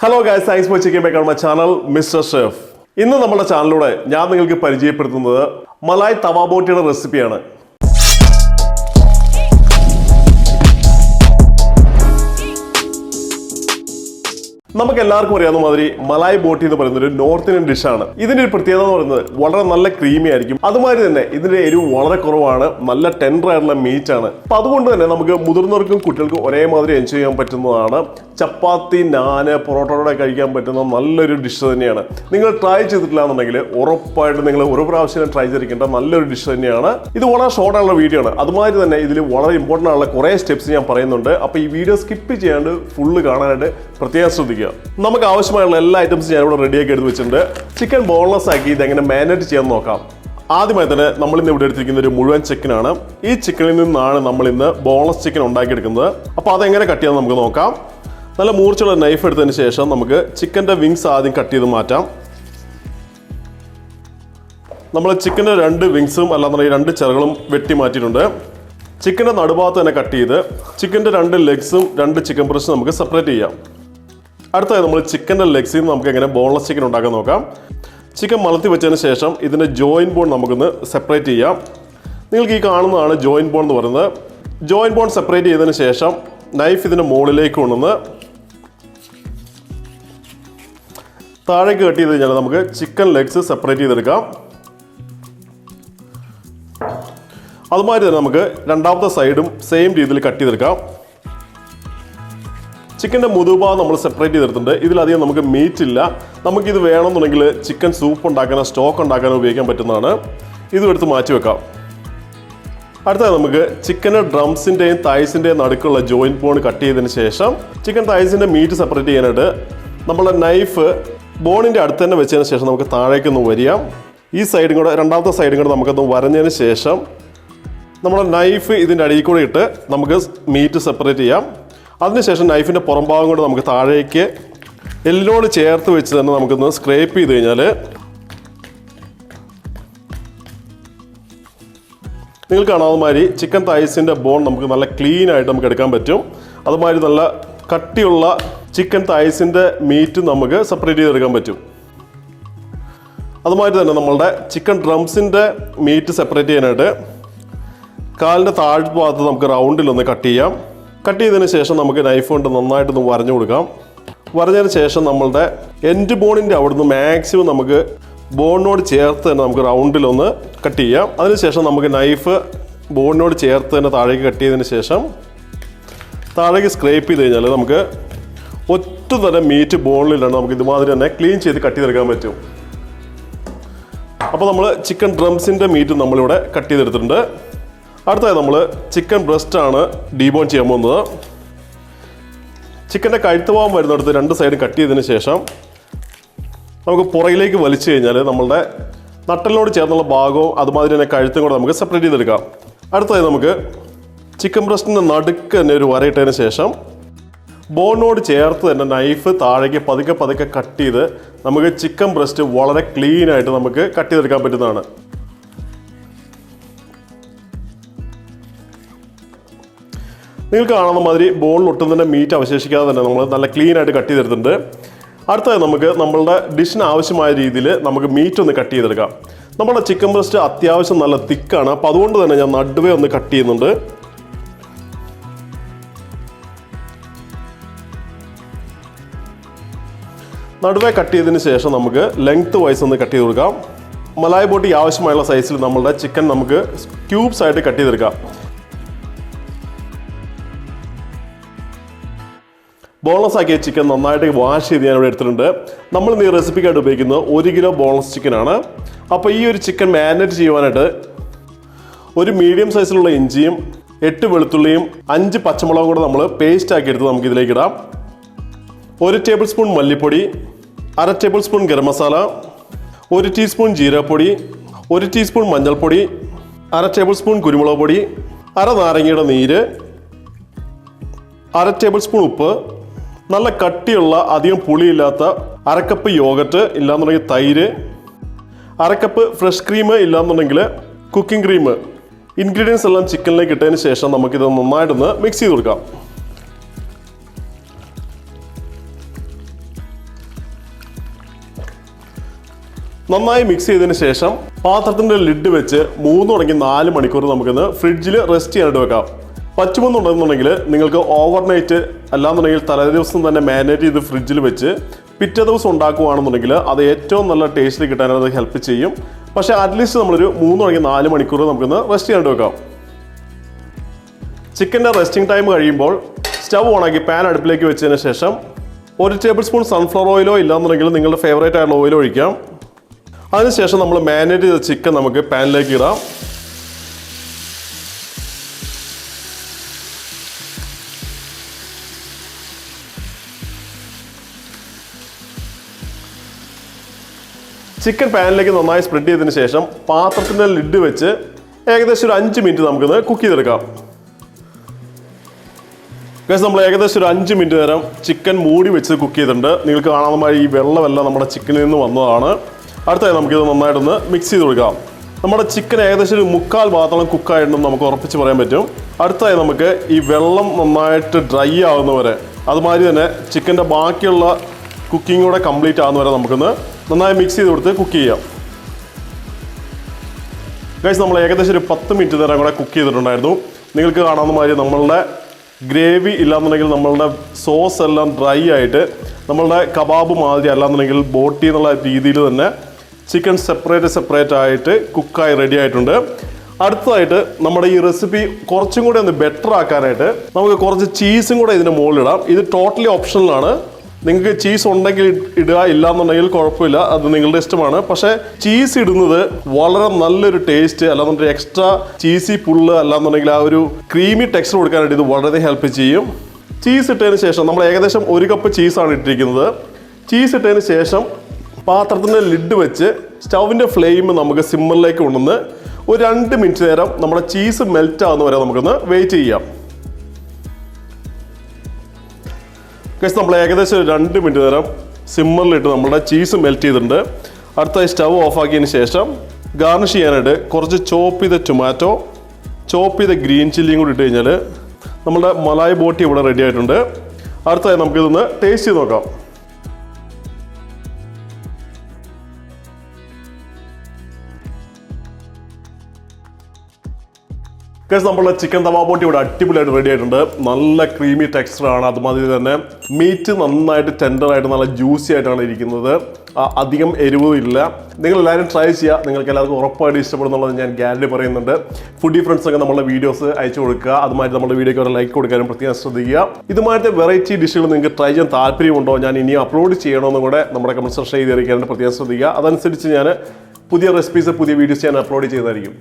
Hello guys, thanks for checking back on my channel mister chef. ഇന്ന് നമ്മുടെ ചാനലിലൂടെ ഞാൻ നിങ്ങൾക്ക് പരിചയപ്പെടുത്തുന്നത് മലായ് തവ ബോട്ടിയുടെ റെസിപ്പിയാണ്. നമുക്ക് എല്ലാവർക്കും അറിയാവുന്ന മാതിരി മലായ് ബോട്ടി എന്ന് പറയുന്നത് ഒരു നോർത്ത് ഇന്ത്യൻ ഡിഷാണ്. ഇതിന്റെ ഒരു പ്രത്യേകത എന്ന് പറയുന്നത് വളരെ നല്ല ക്രീമി ആയിരിക്കും. അതുമാതിരി തന്നെ ഇതിന്റെ എരിവ് വളരെ കുറവാണ്, നല്ല ടെൻഡർ ആയിട്ടുള്ള മീറ്റ് ആണ്. അപ്പൊ അതുകൊണ്ട് തന്നെ നമുക്ക് മുതിർന്നവർക്കും കുട്ടികൾക്കും ഒരേമാതിരി എൻജോയ് ചെയ്യാൻ പറ്റുന്നതാണ്. ചപ്പാത്തി, നാന്, പൊറോട്ടയോടെ കഴിക്കാൻ പറ്റുന്ന നല്ലൊരു ഡിഷ് തന്നെയാണ്. നിങ്ങൾ ട്രൈ ചെയ്തിട്ടില്ല എന്നുണ്ടെങ്കിൽ ഉറപ്പായിട്ട് നിങ്ങൾ ഒരു പ്രാവശ്യം ട്രൈ ചെയ്തിരിക്കേണ്ട നല്ലൊരു ഡിഷ് തന്നെയാണ്. ഇത് വളരെ ഷോർട്ട് ആയിട്ടുള്ള വീഡിയോ ആണ്. അതുമാതിരി തന്നെ ഇതിൽ വളരെ ഇമ്പോർട്ടൻ്റ് ആയിട്ടുള്ള കുറേ സ്റ്റെപ്സ് ഞാൻ പറയുന്നുണ്ട്. അപ്പോൾ ഈ വീഡിയോ സ്കിപ്പ് ചെയ്യാണ്ട് ഫുള്ള് കാണാനായിട്ട് പ്രത്യേകം ശ്രദ്ധിക്കുക. നമുക്ക് ആവശ്യമായുള്ള എല്ലാ ഐറ്റംസും ഞാൻ ഇവിടെ റെഡിയാക്കി എടുത്ത് വെച്ചിട്ടുണ്ട്. ചിക്കൻ ബോൺലെസ് ആക്കി ഇതെങ്ങനെ മാരിനേറ്റ് ചെയ്യാൻ നോക്കാം. ആദ്യമായി തന്നെ നമ്മൾ ഇന്ന് ഇവിടെ എടുത്തിരിക്കുന്ന ഒരു മുഴുവൻ ചിക്കനാണ്. ഈ ചിക്കനിൽ നിന്നാണ് നമ്മൾ ഇന്ന് ബോൺലെസ് ചിക്കൻ ഉണ്ടാക്കിയെടുക്കുന്നത്. അപ്പോൾ അതെങ്ങനെ കട്ട് ചെയ്യാൻ നമുക്ക് നോക്കാം. നല്ല മൂർച്ചയുള്ള നൈഫ് എടുത്തതിന് ശേഷം നമുക്ക് ചിക്കൻ്റെ വിങ്സ് ആദ്യം കട്ട് ചെയ്ത് മാറ്റാം. നമ്മൾ ചിക്കൻ്റെ രണ്ട് വിങ്സും അല്ലാന്നുണ്ടെങ്കിൽ രണ്ട് ചിറകളും വെട്ടി മാറ്റിയിട്ടുണ്ട്. ചിക്കൻ്റെ നടുഭാഗത്ത് തന്നെ കട്ട് ചെയ്ത് ചിക്കൻ്റെ രണ്ട് ലെഗ്സും രണ്ട് ചിക്കൻ ബ്രസ്റ്റും നമുക്ക് സെപ്പറേറ്റ് ചെയ്യാം. അടുത്തായി നമ്മൾ ചിക്കൻ്റെ ലെഗ്സിൽ നിന്ന് നമുക്ക് എങ്ങനെ ബോൺലെസ് ചിക്കൻ ഉണ്ടാക്കാൻ നോക്കാം. ചിക്കൻ മലത്തി വെച്ചതിന് ശേഷം ഇതിൻ്റെ ജോയിൻ ബോൺ നമുക്കൊന്ന് സെപ്പറേറ്റ് ചെയ്യാം. നിങ്ങൾക്ക് ഈ കാണുന്നതാണ് ജോയിൻ ബോൺ എന്ന് പറയുന്നത്. ജോയിൻ ബോൺ സെപ്പറേറ്റ് ചെയ്തതിന് ശേഷം നൈഫ് ഇതിൻ്റെ മുകളിലേക്ക് കൊണ്ടുവന്ന് താഴേക്ക് കട്ട് ചെയ്ത് കഴിഞ്ഞാൽ നമുക്ക് ചിക്കൻ ലെഗ്സ് സെപ്പറേറ്റ് ചെയ്തെടുക്കാം. അതുമാതിരി തന്നെ നമുക്ക് രണ്ടാമത്തെ സൈഡും സെയിം രീതിയിൽ കട്ട് ചെയ്തെടുക്കാം. ചിക്കൻ്റെ മുതുഭാഗം നമ്മൾ സെപ്പറേറ്റ് ചെയ്തെടുത്തിട്ടുണ്ട്. ഇതിലധികം നമുക്ക് മീറ്റ് ഇല്ല. നമുക്കിത് വേണമെന്നുണ്ടെങ്കിൽ ചിക്കൻ സൂപ്പ് ഉണ്ടാക്കാനോ സ്റ്റോക്ക് ഉണ്ടാക്കാനോ ഉപയോഗിക്കാൻ പറ്റുന്നതാണ്. ഇതും എടുത്ത് മാറ്റി വെക്കാം. അടുത്തത് നമുക്ക് ചിക്കൻ്റെ ഡ്രംസിൻ്റെയും തൈസിൻ്റെയും നടുക്കുള്ള ജോയിൻറ്റ് ബോൺ കട്ട് ചെയ്തതിന് ശേഷം ചിക്കൻ തൈസിൻ്റെ മീറ്റ് സെപ്പറേറ്റ് ചെയ്യാനായിട്ട് നമ്മുടെ നൈഫ് ബോണിൻ്റെ അടുത്ത് തന്നെ വെച്ചതിന് ശേഷം നമുക്ക് താഴേക്കൊന്ന് വരിയാം. ഈ സൈഡും കൂടെ രണ്ടാമത്തെ സൈഡും കൂടെ നമുക്കൊന്ന് വരഞ്ഞതിന് ശേഷം നമ്മുടെ നൈഫ് ഇതിൻ്റെ അടിയിൽ കൂടെ ഇട്ട് നമുക്ക് മീറ്റ് സെപ്പറേറ്റ് ചെയ്യാം. അതിനുശേഷം നൈഫിൻ്റെ പുറം ഭാഗം കൊണ്ട് നമുക്ക് താഴേക്ക് എല്ലിനോട് ചേർത്ത് വെച്ച് തന്നെ നമുക്കൊന്ന് സ്ക്രേപ്പ് ചെയ്ത് കഴിഞ്ഞാൽ നിങ്ങൾ കാണാവുന്ന മാതിരി ചിക്കൻ തൈസിൻ്റെ ബോൺ നമുക്ക് നല്ല ക്ലീൻ ആയിട്ട് നമുക്ക് എടുക്കാൻ പറ്റും. അതുമാതിരി നല്ല കട്ടിയുള്ള ചിക്കൻ തൈസിൻ്റെ മീറ്റ് നമുക്ക് സെപ്പറേറ്റ് ചെയ്തെടുക്കാൻ പറ്റും. അതുമാതിരി തന്നെ നമ്മളുടെ ചിക്കൻ ഡ്രംസിൻ്റെ മീറ്റ് സെപ്പറേറ്റ് ചെയ്യാനായിട്ട് കാലിൻ്റെ താഴ്ഭാഗത്ത് നമുക്ക് റൗണ്ടിലൊന്ന് കട്ട് ചെയ്യാം. കട്ട് ചെയ്തതിന് ശേഷം നമുക്ക് നൈഫ് കൊണ്ട് നന്നായിട്ടൊന്ന് വരഞ്ഞു കൊടുക്കാം. വരഞ്ഞതിന് ശേഷം നമ്മളുടെ എൻഡ് ബോണിൻ്റെ അവിടുന്ന് മാക്സിമം നമുക്ക് ബോണിനോട് ചേർത്ത് തന്നെ നമുക്ക് റൗണ്ടിലൊന്ന് കട്ട് ചെയ്യാം. അതിനുശേഷം നമുക്ക് നൈഫ് ബോണിനോട് ചേർത്ത് തന്നെ താഴേക്ക് കട്ട് ചെയ്തതിന് ശേഷം താഴേക്ക് സ്ക്രേപ്പ് ചെയ്ത് കഴിഞ്ഞാൽ നമുക്ക് ഒറ്റ തന്നെ മീറ്റ് ബോണിലില്ലാണ്ട് നമുക്ക് ഇതുമാതിരി തന്നെ ക്ലീൻ ചെയ്ത് കട്ട് ചെയ്തെടുക്കാൻ പറ്റും. അപ്പോൾ നമ്മൾ ചിക്കൻ ഡ്രംസിൻ്റെ മീറ്റ് നമ്മളിവിടെ കട്ട് ചെയ്തെടുത്തിട്ടുണ്ട്. അടുത്തതായി നമ്മൾ ചിക്കൻ ബ്രസ്റ്റാണ് ഡീബോൺ ചെയ്യാൻ പോകുന്നത്. ചിക്കൻ്റെ കഴുത്ത് ഭാഗം വരുന്നിടത്ത് രണ്ട് സൈഡ് കട്ട് ചെയ്തതിന് ശേഷം നമുക്ക് പുറകിലേക്ക് വലിച്ചു കഴിഞ്ഞാൽ നമ്മളുടെ നട്ടലിനോട് ചേർന്നുള്ള ഭാഗവും അതുമാതിരി തന്നെ കഴുത്തും കൂടെ നമുക്ക് സെപ്പറേറ്റ് ചെയ്തെടുക്കാം. അടുത്തതായി നമുക്ക് ചിക്കൻ ബ്രസ്റ്റിൻ്റെ നടുക്ക് തന്നെ ഒരു വരയിട്ടതിന് ശേഷം ബോണിനോട് ചേർത്ത് തന്നെ നൈഫ് താഴേക്ക് പതുക്കെ പതുക്കെ കട്ട് ചെയ്ത് നമുക്ക് ചിക്കൻ ബ്രസ്റ്റ് വളരെ ക്ലീൻ ആയിട്ട് നമുക്ക് കട്ട് ചെയ്തെടുക്കാൻ പറ്റുന്നതാണ്. നിങ്ങൾക്ക് കാണുന്ന മാതിരി ബോണിൽ ഒട്ടും തന്നെ മീറ്റ് അവശേഷിക്കാതെ തന്നെ നമ്മൾ നല്ല ക്ലീൻ ആയിട്ട് കട്ട് ചെയ്തെടുത്തിട്ടുണ്ട്. അടുത്തത് നമുക്ക് നമ്മളുടെ ഡിഷിന് ആവശ്യമായ രീതിയിൽ നമുക്ക് മീറ്റ് ഒന്ന് കട്ട് ചെയ്തെടുക്കാം. നമ്മുടെ ചിക്കൻ ബ്രസ്റ്റ് അത്യാവശ്യം നല്ല തിക്കാണ്. അപ്പോൾ അതുകൊണ്ട് തന്നെ ഞാൻ നടുവേ ഒന്ന് കട്ട് ചെയ്യുന്നുണ്ട്. നടുവേ കട്ട് ചെയ്തതിന് ശേഷം നമുക്ക് ലെങ്ത് വൈസ് ഒന്ന് കട്ട് ചെയ്ത് കൊടുക്കാം. മലായ് ബോട്ടി ആവശ്യമായുള്ള സൈസിൽ നമ്മളുടെ ചിക്കൻ നമുക്ക് ക്യൂബ്സ് ആയിട്ട് കട്ട് ചെയ്തെടുക്കാം. ബോൺലെസ് ആക്കിയ ചിക്കൻ നന്നായിട്ട് വാഷ് ചെയ്ത് ഞാൻ ഇവിടെ എടുത്തിട്ടുണ്ട്. നമ്മൾ ഈ റെസിപ്പിക്കായിട്ട് ഉപയോഗിക്കുന്നത് 1 കിലോ ബോൺലെസ് ചിക്കനാണ്. അപ്പോൾ ഈ ഒരു ചിക്കൻ മാരിനേറ്റ് ചെയ്യുവാനായിട്ട് ഒരു മീഡിയം സൈസിലുള്ള ഇഞ്ചിയും 8 വെളുത്തുള്ളിയും 5 പച്ചമുളകും കൂടെ നമ്മൾ പേസ്റ്റ് ആക്കി എടുത്ത് നമുക്ക് ഇതിലേക്ക് ഇടാം. 1 ടേബിൾ സ്പൂൺ മല്ലിപ്പൊടി, 1/2 tablespoon garam masala, 1 teaspoon ജീരകപ്പൊടി, 1 ടീസ്പൂൺ മഞ്ഞൾപ്പൊടി, 1/2 ടേബിൾ സ്പൂൺ കുരുമുളക് പൊടി, 1/2 നാരങ്ങയുടെ നീര്, 1/2 ടേബിൾ സ്പൂൺ ഉപ്പ്, നല്ല കട്ടിയുള്ള അധികം പുളിയില്ലാത്ത 1/2 കപ്പ് യോഗട്ട് ഇല്ലാന്നുണ്ടെങ്കിൽ തൈര്, 1/2 കപ്പ് ഫ്രഷ് ക്രീം ഇല്ലാന്നുണ്ടെങ്കിൽ കുക്കിംഗ് ക്രീം. ഇൻഗ്രീഡിയൻസ് എല്ലാം ചിക്കനിലേക്ക് ഇട്ടതിന് ശേഷം നമുക്കിത് നന്നായിട്ടൊന്ന് മിക്സ് ചെയ്ത് കൊടുക്കാം. നന്നായി മിക്സ് ചെയ്തതിന് ശേഷം പാത്രത്തിന്റെ ലിഡ് വെച്ച് 3 തുടങ്ങി 4 മണിക്കൂർ നമുക്കിന്ന് ഫ്രിഡ്ജിൽ റെസ്റ്റ് ചെയ്യാനായിട്ട് വെക്കാം. പറ്റുമെന്നുണ്ടെന്നുണ്ടെങ്കിൽ നിങ്ങൾക്ക് ഓവർനൈറ്റ് അല്ലാന്നുണ്ടെങ്കിൽ തലേദിവസം തന്നെ മാരിനേറ്റ് ചെയ്ത് ഫ്രിഡ്ജിൽ വെച്ച് പിറ്റേ ദിവസം ഉണ്ടാക്കുകയാണെന്നുണ്ടെങ്കിൽ അത് ഏറ്റവും നല്ല ടേസ്റ്റിൽ കിട്ടാനത് ഹെൽപ്പ് ചെയ്യും. പക്ഷേ അറ്റ്ലീസ്റ്റ് നമ്മളൊരു 3 തുടങ്ങി 4 മണിക്കൂർ നമുക്കിന്ന് റെസ്റ്റ് ചെയ്യാനായിട്ട് വെക്കാം. ചിക്കൻ്റെ റെസ്റ്റിംഗ് ടൈം കഴിയുമ്പോൾ സ്റ്റവ് ഓണാക്കി പാൻ അടുപ്പിലേക്ക് വെച്ചതിന് ശേഷം 1 ടേബിൾ സ്പൂൺ സൺഫ്ലവർ ഓയിലോ ഇല്ലാന്നുണ്ടെങ്കിൽ നിങ്ങളുടെ ഫേവറേറ്റ് ആയിട്ടുള്ള ഓയിലോ ഒഴിക്കാം. അതിനുശേഷം നമ്മൾ മാരിനേറ്റ് ചെയ്ത ചിക്കൻ നമുക്ക് പാനിലേക്ക് ഇടാം. ചിക്കൻ പാനിലേക്ക് നന്നായി സ്പ്രെഡ് ചെയ്തതിന് ശേഷം പാത്രത്തിൻ്റെ ലിഡ് വെച്ച് ഏകദേശം ഒരു 5 മിനിറ്റ് നമുക്കിത് കുക്ക് ചെയ്തെടുക്കാം. നമ്മൾ ഏകദേശം ഒരു 5 മിനിറ്റ് നേരം ചിക്കൻ മൂടി വെച്ച് കുക്ക് ചെയ്തിട്ടുണ്ട്. നിങ്ങൾക്ക് കാണാവുന്ന ഈ വെള്ളമെല്ലാം നമ്മുടെ ചിക്കനിൽ നിന്ന് വന്നതാണ്. അടുത്തായി നമുക്കിത് നന്നായിട്ടൊന്ന് മിക്സ് ചെയ്ത് കൊടുക്കാം. നമ്മുടെ ചിക്കൻ ഏകദേശം ഒരു 3/4 ഭാഗത്തോളം കുക്കായിട്ടുണ്ടെന്ന് നമുക്ക് ഉറപ്പിച്ച് പറയാൻ പറ്റും. അടുത്തായി നമുക്ക് ഈ വെള്ളം നന്നായിട്ട് ഡ്രൈ ആവുന്നവരെ, അതുമാതിരി തന്നെ ചിക്കൻ്റെ ബാക്കിയുള്ള കുക്കിംഗ് കൂടെ കംപ്ലീറ്റ് ആകുന്നവരെ നമുക്കൊന്ന് നന്നായി മിക്സ് ചെയ്ത് കൊടുത്ത് കുക്ക് ചെയ്യാം. ഗൈസ് നമ്മൾ ഏകദേശം ഒരു 10 മിനിറ്റ് നേരം കൂടെ കുക്ക് ചെയ്തിട്ടുണ്ടായിരുന്നു. നിങ്ങൾക്ക് കാണാവുന്ന മാതിരി നമ്മളുടെ ഗ്രേവി ഇല്ലാന്നുണ്ടെങ്കിൽ നമ്മളുടെ സോസ് എല്ലാം ഡ്രൈ ആയിട്ട് നമ്മളുടെ കബാബ് മാതിരി അല്ലാന്നുണ്ടെങ്കിൽ ബോട്ടി എന്നുള്ള രീതിയിൽ തന്നെ ചിക്കൻ സെപ്പറേറ്റ് ആയിട്ട് കുക്കായി റെഡി ആയിട്ടുണ്ട്. അടുത്തതായിട്ട് നമ്മുടെ ഈ റെസിപ്പി കുറച്ചും കൂടി ഒന്ന് ബെറ്റർ ആക്കാനായിട്ട് നമുക്ക് കുറച്ച് ചീസും കൂടെ ഇതിന് മുകളിലിടാം. ഇത് ടോട്ടലി ഓപ്ഷണലാണ്. നിങ്ങൾക്ക് ചീസ് ഉണ്ടെങ്കിൽ ഇടുക, ഇല്ലാന്നുണ്ടെങ്കിൽ കുഴപ്പമില്ല, അത് നിങ്ങളുടെ ഇഷ്ടമാണ്. പക്ഷേ ചീസ് ഇടുന്നത് വളരെ നല്ലൊരു ടേസ്റ്റ് അല്ലാന്നുണ്ടെങ്കിൽ എക്സ്ട്രാ ചീസി പുള്ള് അല്ലാന്നുണ്ടെങ്കിൽ ആ ഒരു ക്രീമി ടെക്സ്ചർ കൊടുക്കാനായിട്ട് ഇത് വളരെ ഹെൽപ്പ് ചെയ്യും. ചീസ് ഇട്ടതിന് ശേഷം നമ്മൾ ഏകദേശം 1 കപ്പ് ചീസാണ് ഇട്ടിരിക്കുന്നത്. ചീസ് ഇട്ടതിന് ശേഷം പാത്രത്തിൻ്റെ ലിഡ് വെച്ച് സ്റ്റൗവിൻ്റെ ഫ്ലെയിം നമുക്ക് സിമ്മറിലേക്ക് കൊണ്ടുവന്ന് ഒരു 2 മിനിറ്റ് നേരം നമ്മുടെ ചീസ് മെൽറ്റ് ആവുന്ന വരെ നമുക്കൊന്ന് വെയിറ്റ് ചെയ്യാം. നമ്മൾ ഏകദേശം 2 മിനിറ്റ് നേരം സിമ്മറിലിട്ട് നമ്മുടെ ചീസ് മെൽറ്റ് ചെയ്തിട്ടുണ്ട്. അടുത്തായി സ്റ്റവ് ഓഫാക്കിയതിന് ശേഷം ഗാർണിഷ് ചെയ്യാനായിട്ട് കുറച്ച് ചോപ്പ് ചെയ്ത ടൊമാറ്റോ, ചോപ്പ് ചെയ്ത ഗ്രീൻ ചില്ലിയും കൂടി ഇട്ട് കഴിഞ്ഞാൽ നമ്മുടെ മലായ് ബോട്ടി ഇവിടെ റെഡി ആയിട്ടുണ്ട്. അടുത്തായി നമുക്കിതൊന്ന് ടേസ്റ്റ് ചെയ്ത് നോക്കാം. നമ്മളുടെ ചിക്കൻ തവാ ബോട്ടി ഇവിടെ അടിപൊളിയായിട്ട് റെഡി ആയിട്ടുണ്ട്. നല്ല ക്രീമി ടെക്സ്ചറാണ്. അതുമാതിരി തന്നെ മീറ്റ് നന്നായിട്ട് ടെൻഡറായിട്ട് നല്ല ജ്യൂസി ആയിട്ടാണ് ഇരിക്കുന്നത്. അധികം എരിവും ഇല്ല. നിങ്ങളെല്ലാവരും ട്രൈ ചെയ്യുക. നിങ്ങൾക്ക് എല്ലാവർക്കും ഉറപ്പായിട്ട് ഇഷ്ടപ്പെടുന്നുള്ളത് ഞാൻ ഗ്യാരണ്ടി പറയുന്നുണ്ട്. ഫുഡി ഫ്രണ്ട്സ് ഒക്കെ നമ്മുടെ വീഡിയോസ് അയച്ചു കൊടുക്കുക. അതുമായിട്ട് നമ്മുടെ വീഡിയോയ്ക്ക് ഒരു ലൈക്ക് കൊടുക്കാനും പ്രത്യേകം ശ്രദ്ധിക്കുക. ഇതുമായിട്ട് വെറൈറ്റി ഡിഷുകൾ നിങ്ങൾക്ക് ട്രൈ ചെയ്യാൻ താല്പര്യമുണ്ടോ, ഞാൻ ഇനി അപ്ലോഡ് ചെയ്യണമെന്നും കൂടെ നമ്മുടെ കമൻറ്റ് സെക്ഷനിൽ എഴുതി അറിയിക്കാനായിട്ട് പ്രത്യേകം ശ്രദ്ധിക്കുക. അതനുസരിച്ച് ഞാൻ പുതിയ റെസിപ്പീസ്, പുതിയ വീഡിയോസ് ഞാൻ അപ്ലോഡ് ചെയ്തായിരിക്കും.